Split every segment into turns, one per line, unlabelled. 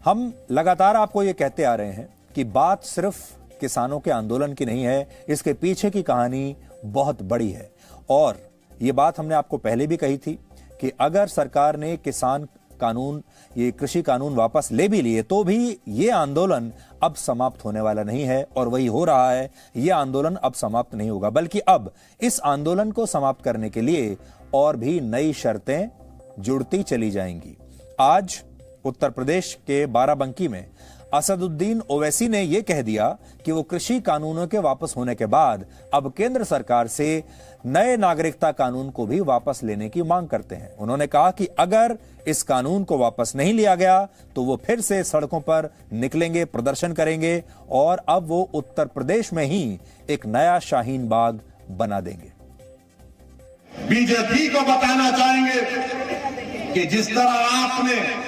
हम लगातार आपको ये कहते आ रहे हैं कि बात सिर्फ किसानों के आंदोलन की नहीं है, इसके पीछे की कहानी बहुत बड़ी है। और ये बात हमने आपको पहले भी कही थी कि अगर सरकार ने किसान कानून, ये कृषि कानून वापस ले भी लिए तो भी ये आंदोलन अब समाप्त होने वाला नहीं है, और वही हो रहा है। ये आंदोलन अब समाप्त नहीं होगा, बल्कि अब इस आंदोलन को समाप्त करने के लिए और भी नई शर्तें जुड़ती चली जाएंगी। आज उत्तर प्रदेश के बाराबंकी में असदुद्दीन ओवैसी ने यह कह दिया कि वो कृषि कानूनों के वापस होने के बाद अब केंद्र सरकार से नए नागरिकता कानून को भी वापस लेने की मांग करते हैं। उन्होंने कहा कि अगर इस कानून को वापस नहीं लिया गया तो वो फिर से सड़कों पर निकलेंगे, प्रदर्शन करेंगे, और अब वो उत्तर प्रदेश में ही एक नया शाहीन बाग बना देंगे।
बीजेपी को बताना चाहेंगे कि जिस तरह आपने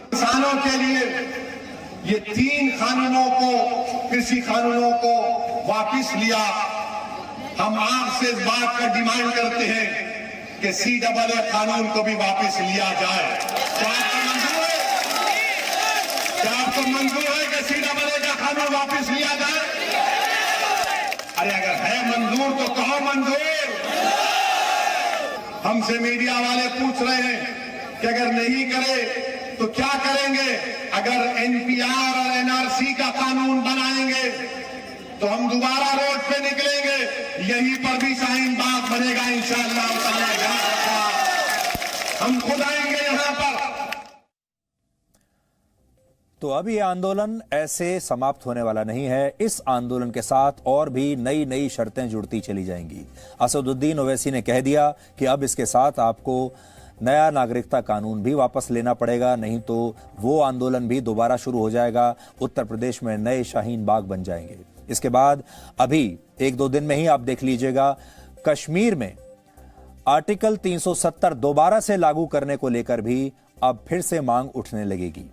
किसानों के लिए ये 3 कानूनों को, कृषि कानूनों को वापस लिया, हम आपसे इस बात का डिमांड करते हैं कि CAA कानून को भी वापस लिया जाए। क्या आपको मंजूर है? क्या आपको मंजूर है कि CAA का कानून वापस लिया जाए? अरे अगर है मंजूर तो कहो मंजूर। हमसे मीडिया वाले पूछ रहे हैं कि अगर नहीं करे तो क्या करेंगे? अगर NPR और NRC का कानून बनाएंगे तो हम दोबारा रोड पे निकलेंगे, यहीं पर भी शाहीन बाग बनेगा इंशाअल्लाह। हम खुद आएंगे यहां पर।
तो अब ये आंदोलन ऐसे समाप्त होने वाला नहीं है। इस आंदोलन के साथ और भी नई नई शर्तें जुड़ती चली जाएंगी। असदुद्दीन ओवैसी ने कह दिया कि अब इसके साथ आपको नया नागरिकता कानून भी वापस लेना पड़ेगा, नहीं तो वो आंदोलन भी दोबारा शुरू हो जाएगा। उत्तर प्रदेश में नए शाहीन बाग बन जाएंगे। इसके बाद अभी 1-2 दिन में ही आप देख लीजिएगा, कश्मीर में आर्टिकल 370 दोबारा से लागू करने को लेकर भी अब फिर से मांग उठने लगेगी।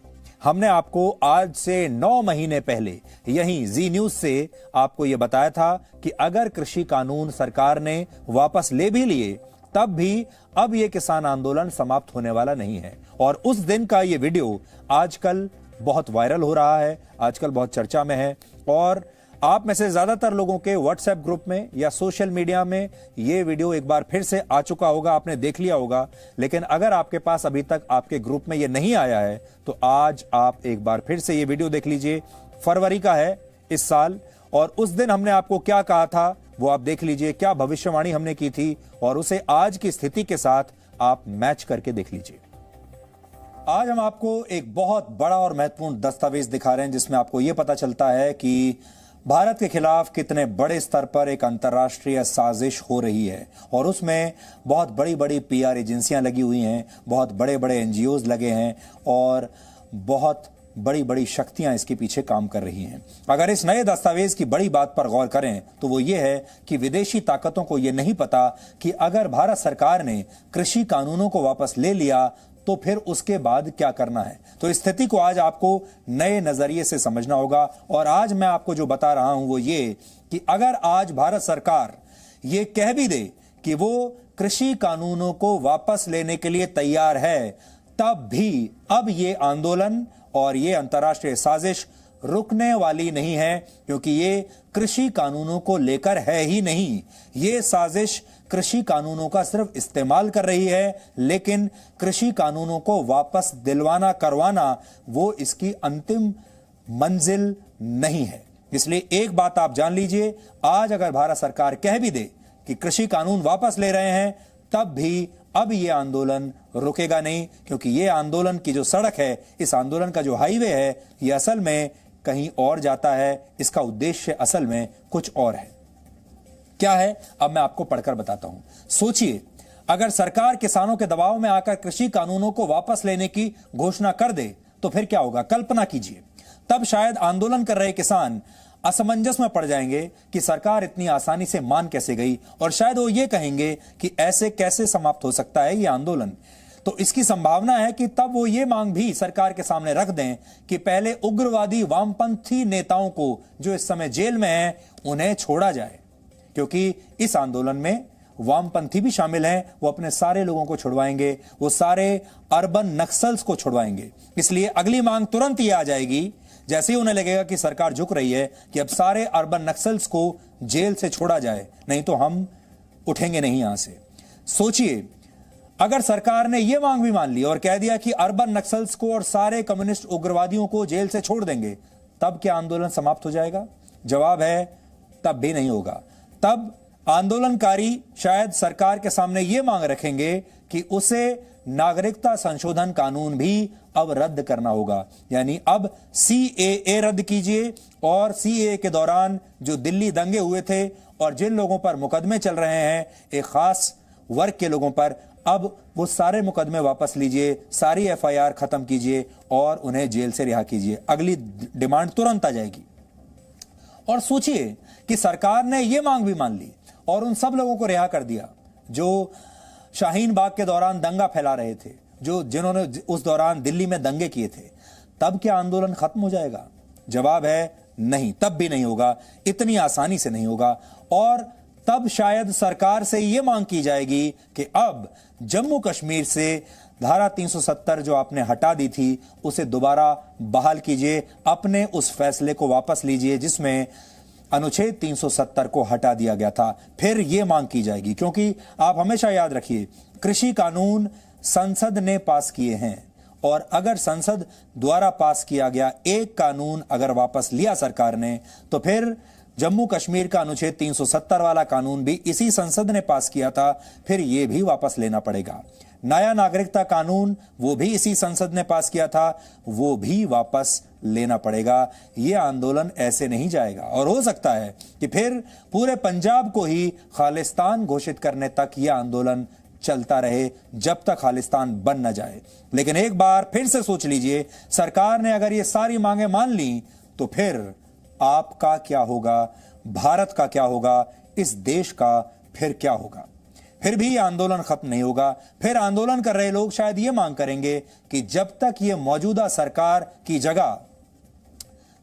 हमने आपको आज से 9 महीने पहले यहीं जी न्यूज से आपको यह बताया था कि अगर कृषि कानून सरकार ने वापस ले भी लिए तब भी अब यह किसान आंदोलन समाप्त होने वाला नहीं है। और उस दिन का यह वीडियो आजकल बहुत वायरल हो रहा है, आजकल बहुत चर्चा में है, और आप में से ज्यादातर लोगों के व्हाट्सएप ग्रुप में या सोशल मीडिया में यह वीडियो एक बार फिर से आ चुका होगा, आपने देख लिया होगा। लेकिन अगर आपके पास अभी तक आपके ग्रुप में यह नहीं आया है तो आज आप एक बार फिर से यह वीडियो देख लीजिए। फरवरी का है इस साल, और उस दिन हमने आपको क्या कहा था वो आप देख लीजिए, क्या भविष्यवाणी हमने की थी, और उसे आज की स्थिति के साथ आप मैच करके देख लीजिए। आज हम आपको एक बहुत बड़ा और महत्वपूर्ण दस्तावेज दिखा रहे हैं जिसमें आपको यह पता चलता है कि भारत के खिलाफ कितने बड़े स्तर पर एक अंतर्राष्ट्रीय साजिश हो रही है, और उसमें बहुत बड़ी बड़ी PR एजेंसियां लगी हुई हैं, बहुत बड़े बड़े NGOs लगे हैं, और बहुत बड़ी बड़ी शक्तियां इसके पीछे काम कर रही हैं। अगर इस नए दस्तावेज की बड़ी बात पर गौर करें तो वो ये है कि विदेशी ताकतों को ये नहीं पता कि अगर भारत सरकार ने कृषि कानूनों को वापस ले लिया तो फिर उसके बाद क्या करना है। तो इस स्थिति को आज आपको नए नजरिए से समझना होगा। और आज मैं आपको जो बता रहा हूं वो ये कि अगर आज भारत सरकार ये कह भी दे कि वो कृषि कानूनों को वापस लेने के लिए तैयार है, तब भी अब ये आंदोलन और ये अंतर्राष्ट्रीय साजिश रुकने वाली नहीं है, क्योंकि ये कृषि कानूनों को लेकर है ही नहीं। ये साजिश कृषि कानूनों का सिर्फ इस्तेमाल कर रही है, लेकिन कृषि कानूनों को वापस दिलवाना करवाना वो इसकी अंतिम मंजिल नहीं है। इसलिए एक बात आप जान लीजिए, आज अगर भारत सरकार कह भी दे कि कृषि कानून वापस ले रहे हैं, तब भी अब ये आंदोलन रुकेगा नहीं, क्योंकि ये आंदोलन की जो सड़क है, इस आंदोलन का जो हाईवे है, ये असल में कहीं और जाता है। इसका उद्देश्य असल में कुछ और है। क्या है, अब मैं आपको पढ़कर बताता हूं। सोचिए, अगर सरकार किसानों के दबाव में आकर कृषि कानूनों को वापस लेने की घोषणा कर दे तो फिर क्या होगा। कल्पना कीजिए, तब शायद आंदोलन कर रहे किसान असमंजस में पड़ जाएंगे कि सरकार इतनी आसानी से मान कैसे गई, और शायद वो ये कहेंगे कि ऐसे कैसे समाप्त हो सकता है ये आंदोलन। तो इसकी संभावना है कि तब वो ये मांग भी सरकार के सामने रख दें कि पहले उग्रवादी वामपंथी नेताओं को जो इस समय जेल में हैं उन्हें छोड़ा जाए, क्योंकि इस आंदोलन में वामपंथी भी शामिल हैं, वो अपने सारे लोगों को छुड़वाएंगे, वो सारे अर्बन नक्सल्स को छुड़वाएंगे। इसलिए अगली मांग तुरंत ये आ जाएगी, जैसे ही उन्हें लगेगा कि सरकार झुक रही है, कि अब सारे अर्बन नक्सल्स को जेल से छोड़ा जाए, नहीं तो हम उठेंगे नहीं यहां से। सोचिए, अगर सरकार ने यह मांग भी मान ली और कह दिया कि अर्बन नक्सल्स को और सारे कम्युनिस्ट उग्रवादियों को जेल से छोड़ देंगे, तब क्या आंदोलन समाप्त हो जाएगा? जवाब है तब भी नहीं होगा। तब आंदोलनकारी शायद सरकार के सामने यह मांग रखेंगे कि उसे नागरिकता संशोधन कानून भी अब रद्द करना होगा, यानी अब CAA रद्द कीजिए और CAA के दौरान जो दिल्ली दंगे हुए थे और जिन लोगों पर मुकदमे चल रहे हैं, एक खास वर्ग के लोगों पर, अब वो सारे मुकदमे वापस लीजिए, सारी FIR खत्म कीजिए और उन्हें जेल से रिहा कीजिए। अगली डिमांड तुरंत आ जाएगी। और सोचिए कि सरकार ने यह मांग भी मान ली और उन सब लोगों को रिहा कर दिया जो शाहीन बाग के दौरान दंगा फैला रहे थे, जिन्होंने उस दौरान दिल्ली में दंगे किए थे। तब क्या आंदोलन खत्म हो जाएगा? जवाब है नहीं, तब भी नहीं होगा, इतनी आसानी से नहीं होगा। और तब शायद सरकार से यह मांग की जाएगी कि अब जम्मू कश्मीर से धारा 370 जो आपने हटा दी थी, उसे दोबारा बहाल कीजिए, अपने उस फैसले को वापस लीजिए जिसमें अनुच्छेद 370 को हटा दिया गया था। फिर यह मांग की जाएगी, क्योंकि आप हमेशा याद रखिए, कृषि कानून संसद ने पास किए हैं और अगर संसद द्वारा पास किया गया एक कानून अगर वापस लिया सरकार ने, तो फिर जम्मू कश्मीर का अनुच्छेद 370 वाला कानून भी इसी संसद ने पास किया था, फिर यह भी वापस लेना पड़ेगा। नया नागरिकता कानून वो भी इसी संसद ने पास किया था, वो भी वापस लेना पड़ेगा। यह आंदोलन ऐसे नहीं जाएगा और हो सकता है कि फिर पूरे पंजाब को ही खालिस्तान घोषित करने तक यह आंदोलन चलता रहे, जब तक खालिस्तान बन न जाए। लेकिन एक बार फिर से सोच लीजिए, सरकार ने अगर ये सारी मांगे मान ली, तो फिर आपका क्या होगा, भारत का क्या होगा, इस देश का फिर क्या होगा? फिर भी आंदोलन खत्म नहीं होगा। फिर आंदोलन कर रहे लोग शायद ये मांग करेंगे कि जब तक ये मौजूदा सरकार की जगह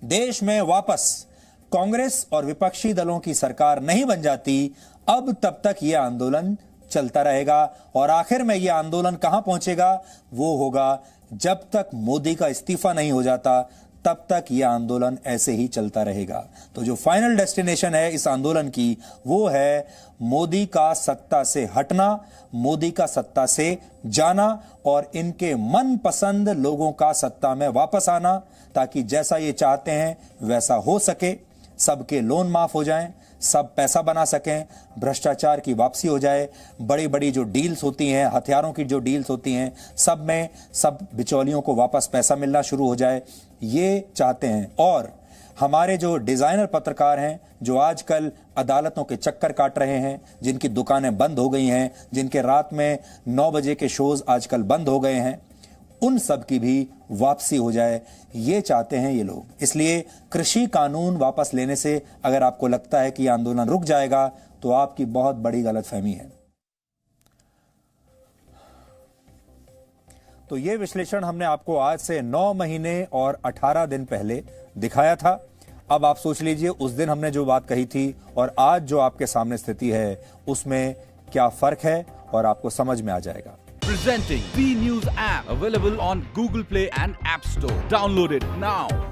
देश में वापस कांग्रेस और विपक्षी दलों की सरकार नहीं बन जाती, अब तब तक यह आंदोलन चलता रहेगा। और आखिर में यह आंदोलन कहां पहुंचेगा? वो होगा जब तक मोदी का इस्तीफा नहीं हो जाता, तब तक यह आंदोलन ऐसे ही चलता रहेगा। तो जो फाइनल डेस्टिनेशन है इस आंदोलन की, वो है मोदी का सत्ता से हटना, मोदी का सत्ता से जाना और इनके मनपसंद लोगों का सत्ता में वापस आना, ताकि जैसा ये चाहते हैं वैसा हो सके, सबके लोन माफ हो जाएं, सब पैसा बना सकें, भ्रष्टाचार की वापसी हो जाए, बड़ी बड़ी जो डील्स होती हैं, हथियारों की जो डील्स होती हैं, सब में सब बिचौलियों को वापस पैसा मिलना शुरू हो जाए, ये चाहते हैं। और हमारे जो डिजाइनर पत्रकार हैं, जो आजकल अदालतों के चक्कर काट रहे हैं, जिनकी दुकानें बंद हो गई हैं, जिनके रात में 9 बजे के शोज आजकल बंद हो गए हैं, उन सब की भी वापसी हो जाए, ये चाहते हैं ये लोग। इसलिए कृषि कानून वापस लेने से अगर आपको लगता है कि आंदोलन रुक जाएगा, तो आपकी बहुत बड़ी गलतफहमी है। तो ये विश्लेषण हमने आपको आज से 9 महीने और 18 दिन पहले दिखाया था। अब आप सोच लीजिए, उस दिन हमने जो बात कही थी और आज जो आपके सामने स्थिति है, उसमें क्या फर्क है, और आपको समझ में आ जाएगा।
Presenting B News app, available on Google Play and App Store. Download it now.